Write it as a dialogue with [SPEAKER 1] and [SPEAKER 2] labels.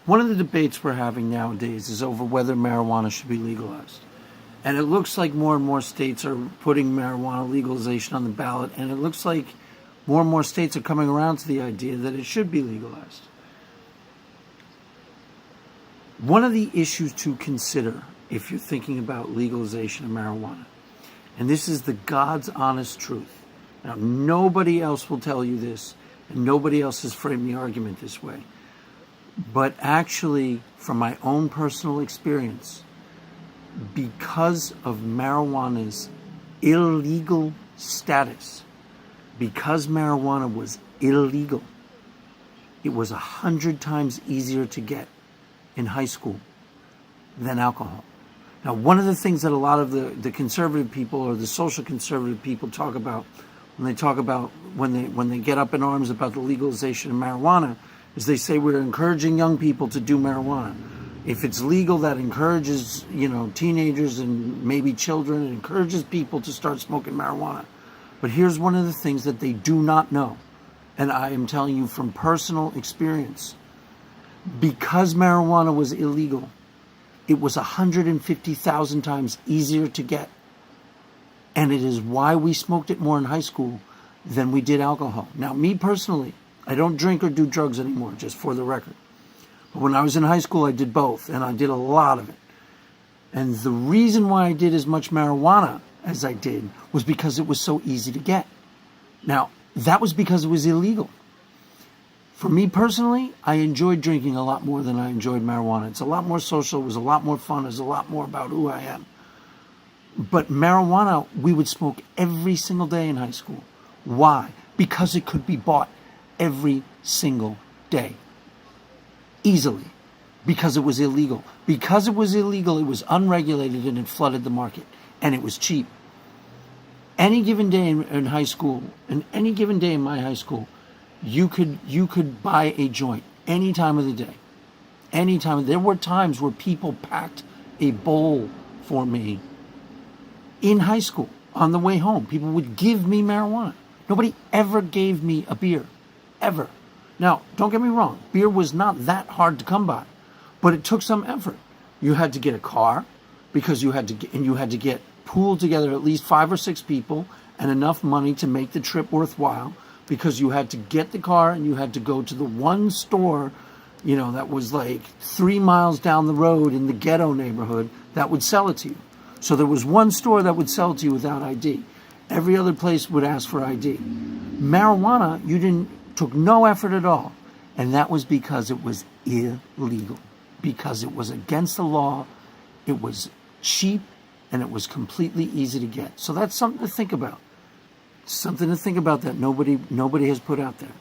[SPEAKER 1] One of the debates we're having nowadays is over whether marijuana should be legalized. And it looks like more and more states are putting marijuana legalization on the ballot, and it looks like more and more states are coming around to the idea that it should be legalized. One of the issues to consider if you're thinking about legalization of marijuana, and this is the God's honest truth. Now, nobody else will tell you this, and nobody else has framed the argument this way. But actually, from my own personal experience, because of marijuana's illegal status, because marijuana was illegal, it was 100 times easier to get in high school than alcohol. Now, one of the things that a lot of the conservative people or the social conservative people talk about when they get up in arms about the legalization of marijuana is they say we're encouraging young people to do marijuana. If it's legal, that encourages, teenagers and maybe children. It encourages people to start smoking marijuana. But here's one of the things that they do not know, and I am telling you from personal experience. Because marijuana was illegal, it was 150,000 times easier to get. And it is why we smoked it more in high school than we did alcohol. Now, me personally, I don't drink or do drugs anymore, just for the record. But when I was in high school, I did both, and I did a lot of it. And the reason why I did as much marijuana as I did was because it was so easy to get. Now, that was because it was illegal. For me personally, I enjoyed drinking a lot more than I enjoyed marijuana. It's a lot more social, it was a lot more fun, it was a lot more about who I am. But marijuana, we would smoke every single day in high school. Why? Because it could be bought every single day. Easily. Because it was illegal. Because it was illegal, it was unregulated and it flooded the market. And it was cheap. Any given day in high school, and any given day in my high school, you could buy a joint any time of the day. Any time. There were times where people packed a bowl for me in high school on the way home. People would give me marijuana. Nobody ever gave me a beer. Ever. Now, don't get me wrong. Beer was not that hard to come by. But it took some effort. You had to get a car because you had to get pooled together at least 5 or 6 people and enough money to make the trip worthwhile, because you had to get the car and you had to go to the one store, that was like 3 miles down the road in the ghetto neighborhood that would sell it to you. So there was one store that would sell it to you without ID. Every other place would ask for ID. Marijuana, took no effort at all. And that was because it was illegal. Because it was against the law, it was cheap, and it was completely easy to get. So that's something to think about. Something to think about that nobody has put out there.